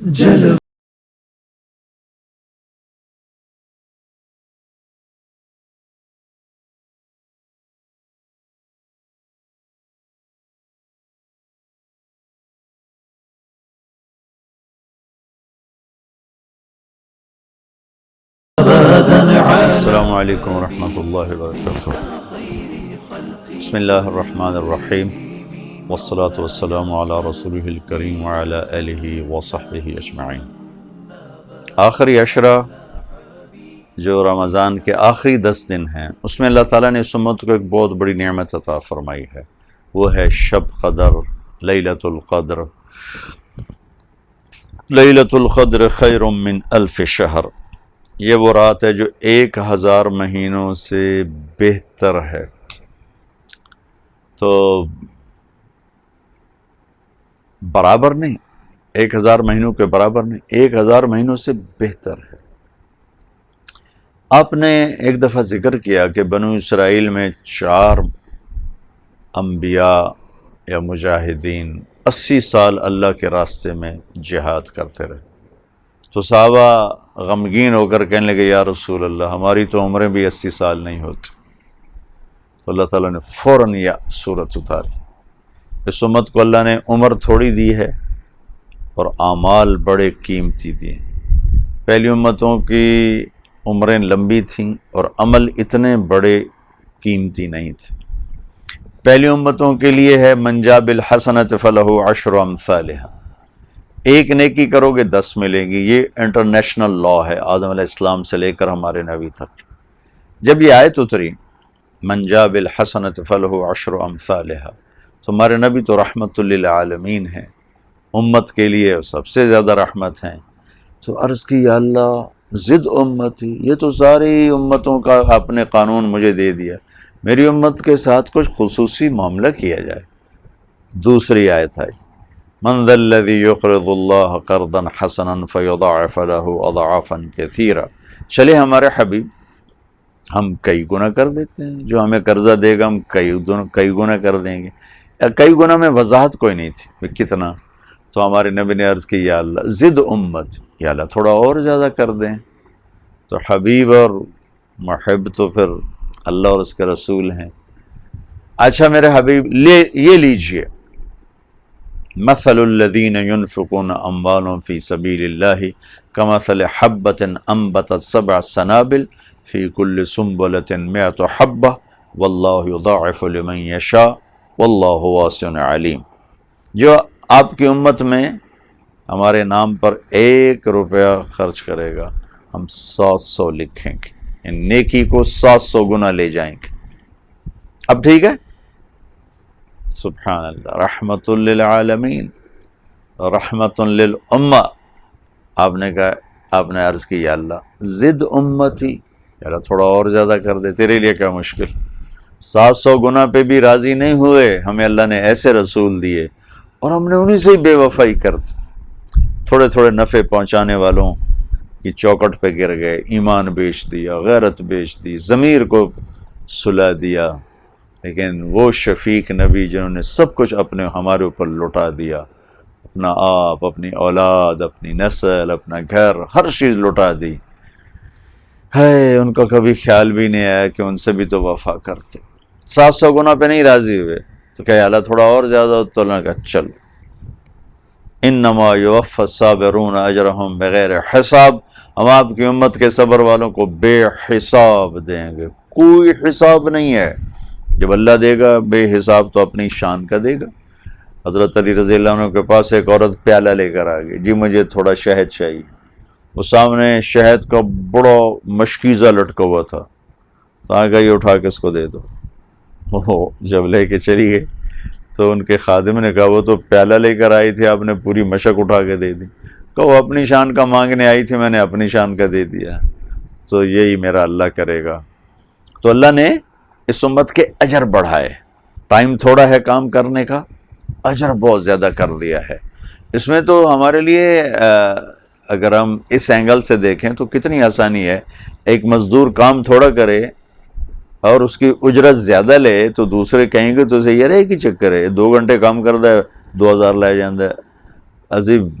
جلوہ السلام علیکم ورحمۃ اللہ وبرکاتہ۔ بسم اللہ الرحمن الرحیم، والصلاة والسلام علی رسولہ الکریم وعلی آلہ وصحبہ اجمعین۔ آخری عشرہ جو رمضان کے آخری 10 دن ہیں، اس میں اللہ تعالیٰ نے اس امت کو ایک بہت بڑی نعمت عطا فرمائی ہے، وہ ہے شب قدر، لیلۃ القدر۔ لیلۃ القدر خیر من الف شہر، یہ وہ رات ہے جو 1000 مہینوں سے بہتر ہے۔ تو برابر نہیں، 1000 مہینوں کے برابر نہیں، 1000 مہینوں سے بہتر ہے۔ آپ نے ایک دفعہ ذکر کیا کہ بنو اسرائیل میں 4 انبیاء یا مجاہدین 80 سال اللہ کے راستے میں جہاد کرتے رہے، تو صحابہ غمگین ہو کر کہنے لگے یا رسول اللہ، ہماری تو عمریں بھی 80 سال نہیں ہوتی۔ تو اللہ تعالیٰ نے فوراً یہ صورت اتاری۔ اس امت کو اللہ نے عمر تھوڑی دی ہے اور اعمال بڑے قیمتی دیے۔ پہلی امتوں کی عمریں لمبی تھیں اور عمل اتنے بڑے قیمتی نہیں تھے۔ پہلی امتوں کے لیے ہے من جاء بالحسنۃ فلہ عشر امثالھا، ایک نیکی کرو گے 10 ملیں گی۔ یہ انٹرنیشنل لا ہے، آدم علیہ السلام سے لے کر ہمارے نبی تک۔ جب یہ آیت اتری من جاء بالحسنۃ فلہ عشر امثالھا، تو ہمارے نبی تو رحمت للعالمین ہیں، امت کے لیے سب سے زیادہ رحمت ہیں۔ تو عرض کی یا اللہ زد امتی، یہ تو ساری امتوں کا اپنے قانون مجھے دے دیا، میری امت کے ساتھ کچھ خصوصی معاملہ کیا جائے۔ دوسری آیت آئی من ذا الذی یقرض اللہ قرضا حسنا فیضاعف له اضعافا کثیرا، چلے ہمارے حبیب ہم کئی گنا کر دیتے ہیں، جو ہمیں قرضہ دے گا ہم کئی گنا کر دیں گے۔ کئی گنا میں وضاحت کوئی نہیں تھی کہ کتنا، تو ہمارے نبی نے عرض کی یا اللہ زد امت، یا اللہ تھوڑا اور زیادہ کر دیں۔ تو حبیب اور محب تو پھر اللہ اور اس کے رسول ہیں۔ اچھا میرے حبیب یہ لیجئے، مثل الذین ينفقون اموالهم فی سبیل اللہ کمثل حبۃ انبتت 7 سنابل فی کل سنبلۃ 100 حبہ واللہ یضاعف لمن یشاء واللہ واسع علیم۔ جو آپ کی امت میں ہمارے نام پر 1 روپیہ خرچ کرے گا، ہم 700 لکھیں گے، ان نیکی کو 700 گنا لے جائیں گے۔ اب ٹھیک ہے، سبحان اللہ، رحمت للعالمین، رحمت للامہ۔ آپ نے کہا، آپ نے عرض کی یا اللہ زد امتی، یا اللہ تھوڑا اور زیادہ کر دے، تیرے لیے کیا مشکل۔ 700 گنا پہ بھی راضی نہیں ہوئے، ہمیں اللہ نے ایسے رسول دیے اور ہم نے انہی سے ہی بے وفائی کر دی۔ تھوڑے تھوڑے نفع پہنچانے والوں کی چوکٹ پہ گر گئے، ایمان بیچ دیا، غیرت بیچ دی، ضمیر کو سلا دیا۔ لیکن وہ شفیق نبی جنہوں نے سب کچھ اپنے ہمارے اوپر لٹا دیا، اپنا آپ، اپنی اولاد، اپنی نسل، اپنا گھر، ہر چیز لٹا دی، ہے ان کا کبھی خیال بھی نہیں آیا کہ ان سے بھی تو وفا کرتے۔ 700 گنا پہ نہیں راضی ہوئے، تو کہ اللہ تھوڑا اور زیادہ، تو اللہ نے کہا چلو انما یوفی الصابرون اجرہم بغیر حساب، ہم آپ کی امت کے صبر والوں کو بے حساب دیں گے، کوئی حساب نہیں ہے۔ جب اللہ دے گا بے حساب تو اپنی شان کا دے گا۔ حضرت علی رضی اللہ عنہ کے پاس ایک عورت پیالہ لے کر آ گئی، جی مجھے تھوڑا شہد چاہیے۔ وہ سامنے شہد کا بڑا مشکیزہ لٹکا ہوا تھا، تو آگے یہ اٹھا کے اس کو دے دو۔ وہ جب لے کے چلی گئی تو ان کے خادم نے کہا وہ تو پیالہ لے کر آئی تھی، آپ نے پوری مشک اٹھا کے دے دی۔ کہ وہ اپنی شان کا مانگنے آئی تھی، میں نے اپنی شان کا دے دیا، تو یہی میرا اللہ کرے گا۔ تو اللہ نے اس امت کے اجر بڑھائے، ٹائم تھوڑا ہے کام کرنے کا، اجر بہت زیادہ کر دیا ہے۔ اس میں تو ہمارے لیے اگر ہم اس اینگل سے دیکھیں تو کتنی آسانی ہے، ایک مزدور کام تھوڑا کرے اور اس کی اجرت زیادہ لے تو دوسرے کہیں گے تو اسے یار ایک ہی چکر ہے، 2 گھنٹے کام کرتا ہے 2000 لے جاندہ ہے، ਅਸੀਂ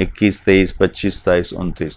21, 23, 25, 27, 29,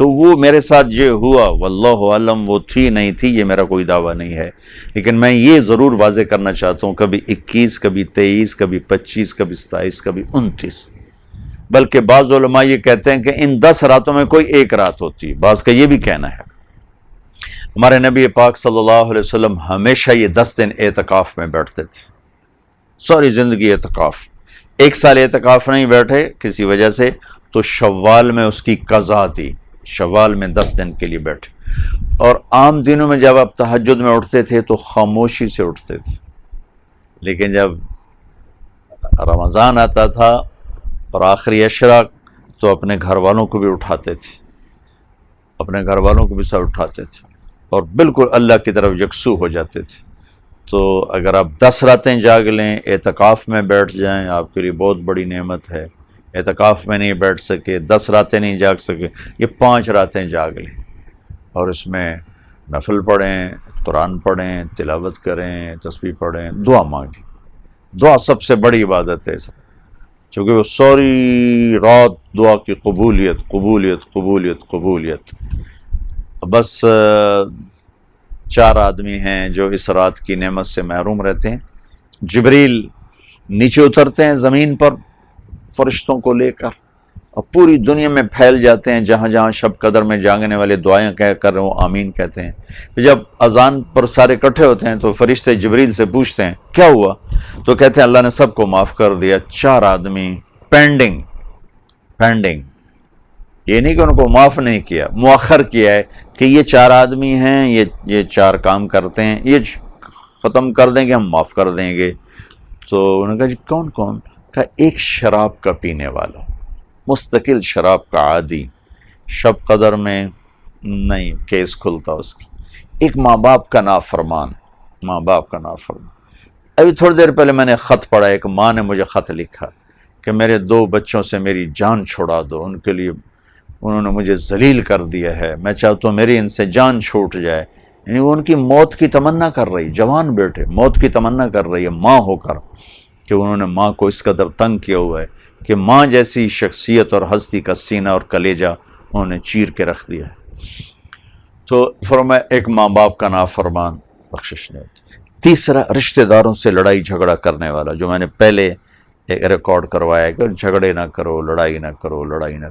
تو وہ میرے ساتھ یہ ہوا، واللہ عالم وہ تھی نہیں تھی، یہ میرا کوئی دعویٰ نہیں ہے، لیکن میں یہ ضرور واضح کرنا چاہتا ہوں، کبھی 21، کبھی 23، کبھی 25، کبھی 27، کبھی 29، بلکہ بعض علماء یہ کہتے ہیں کہ ان 10 راتوں میں کوئی ایک رات ہوتی، بعض کا یہ بھی کہنا ہے۔ ہمارے نبی پاک صلی اللہ علیہ وسلم ہمیشہ یہ 10 دن اعتکاف میں بیٹھتے تھے، ساری زندگی اعتکاف، 1 سال اعتکاف نہیں بیٹھے کسی وجہ سے، تو شوال میں اس کی قضا دی، شوال میں 10 دن کے لیے بیٹھے۔ اور عام دنوں میں جب آپ تہجد میں اٹھتے تھے تو خاموشی سے اٹھتے تھے، لیکن جب رمضان آتا تھا اور آخری عشرہ تو اپنے گھر والوں کو بھی اٹھاتے تھے، اپنے گھر والوں کو بھی سر اٹھاتے تھے اور بالکل اللہ کی طرف یکسو ہو جاتے تھے۔ تو اگر آپ 10 راتیں جاگ لیں، اعتکاف میں بیٹھ جائیں، آپ کے لیے بہت بڑی نعمت ہے۔ اعتکاف میں نہیں بیٹھ سکے، 10 راتیں نہیں جاگ سکے، یہ 5 راتیں جاگ لیں اور اس میں نفل پڑھیں، قرآن پڑھیں، تلاوت کریں، تسبیح پڑھیں، دعا مانگیں۔ دعا سب سے بڑی عبادت ہے، کیونکہ وہ ساری رات دعا کی قبولیت قبولیت قبولیت قبولیت۔ بس 4 آدمی ہیں جو اس رات کی نعمت سے محروم رہتے ہیں۔ جبریل نیچے اترتے ہیں زمین پر فرشتوں کو لے کر اور پوری دنیا میں پھیل جاتے ہیں، جہاں جہاں شب قدر میں جاگنے والے دعائیں کہہ کر وہ آمین کہتے ہیں۔ پھر جب اذان پر سارے اکٹھے ہوتے ہیں تو فرشتے جبریل سے پوچھتے ہیں کیا ہوا، تو کہتے ہیں اللہ نے سب کو معاف کر دیا، 4 آدمی پینڈنگ، یہ نہیں کہ ان کو معاف نہیں کیا، مؤخر کیا ہے کہ یہ 4 آدمی ہیں، یہ 4 کام کرتے ہیں، یہ ختم کر دیں گے ہم معاف کر دیں گے۔ تو انہوں نے کہا جی کون؟ کہا ایک شراب کا پینے والا، مستقل شراب کا عادی، شب قدر میں نہیں کیس کھلتا اس کا، ایک ماں باپ کا نافرمان۔ ابھی تھوڑی دیر پہلے میں نے خط پڑھا، ایک ماں نے مجھے خط لکھا کہ میرے 2 بچوں سے میری جان چھڑا دو، ان کے لیے انہوں نے مجھے ذلیل کر دیا ہے، میں چاہتا ہوں میری ان سے جان چھوٹ جائے۔ یعنی وہ ان کی موت کی تمنا کر رہی، جوان بیٹے موت کی تمنا کر رہی ہے ماں ہو کر، کہ انہوں نے ماں کو اس قدر تنگ کیا ہوا ہے کہ ماں جیسی شخصیت اور ہستی کا سینہ اور کلیجہ انہوں نے چیر کے رکھ دیا ہے۔ تو فرمایا ایک ماں باپ کا نافرمان بخشش نہیں ہوتی۔ تیسرا رشتہ داروں سے لڑائی جھگڑا کرنے والا، جو میں نے پہلے ایک ریکارڈ کروایا ہے کہ جھگڑے نہ کرو، لڑائی نہ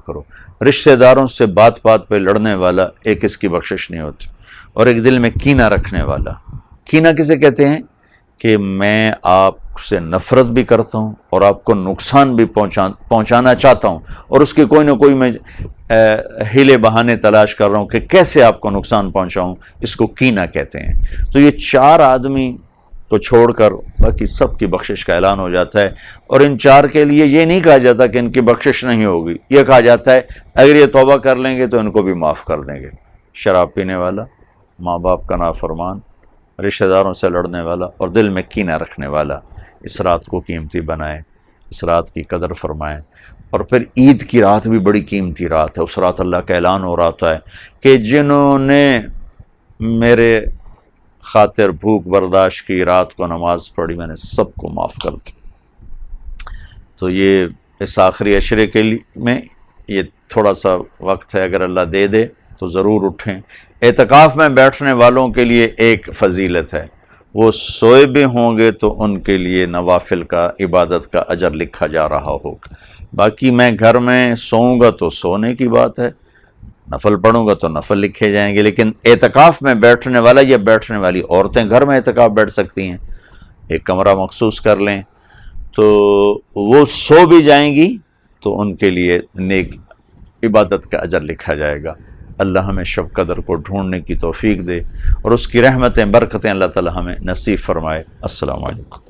کرو۔ رشتہ داروں سے بات پہ لڑنے والا، ایک اس کی بخشش نہیں ہوتی۔ اور ایک دل میں کینہ رکھنے والا، کینہ کسے کہتے ہیں کہ میں آپ سے نفرت بھی کرتا ہوں اور آپ کو نقصان بھی پہنچانا چاہتا ہوں، اور اس کے کوئی نہ کوئی میں ہیلے بہانے تلاش کر رہا ہوں کہ کیسے آپ کو نقصان پہنچاؤں، اس کو کینہ کہتے ہیں۔ تو یہ 4 آدمی کو چھوڑ کر باقی سب کی بخشش کا اعلان ہو جاتا ہے، اور ان 4 کے لیے یہ نہیں کہا جاتا کہ ان کی بخشش نہیں ہوگی، یہ کہا جاتا ہے اگر یہ توبہ کر لیں گے تو ان کو بھی معاف کر دیں گے۔ شراب پینے والا، ماں باپ کا نافرمان، رشتہ داروں سے لڑنے والا اور دل میں کینہ رکھنے والا، اس رات کو قیمتی بنائیں، اس رات کی قدر فرمائیں۔ اور پھر عید کی رات بھی بڑی قیمتی رات ہے، اس رات اللہ کا اعلان ہو رہا ہے کہ جنہوں نے میرے خاطر بھوک برداشت کی، رات کو نماز پڑھی، میں نے سب کو معاف کر دی۔ تو یہ اس آخری عشرے کے لیے میں یہ تھوڑا سا وقت ہے، اگر اللہ دے تو ضرور اٹھیں۔ اعتکاف میں بیٹھنے والوں کے لیے ایک فضیلت ہے، وہ سوئے بھی ہوں گے تو ان کے لیے نوافل کا، عبادت کا اجر لکھا جا رہا ہوگا۔ باقی میں گھر میں سوؤں گا تو سونے کی بات ہے، نفل پڑھوں گا تو نفل لکھے جائیں گے، لیکن اعتکاف میں بیٹھنے والا یا بیٹھنے والی عورتیں گھر میں اعتکاف بیٹھ سکتی ہیں، ایک کمرہ مخصوص کر لیں تو وہ سو بھی جائیں گی تو ان کے لیے نیک عبادت کا اجر لکھا جائے گا۔ اللہ ہمیں شب قدر کو ڈھونڈنے کی توفیق دے اور اس کی رحمتیں برکتیں اللہ تعالی ہمیں نصیب فرمائے۔ السلام علیکم۔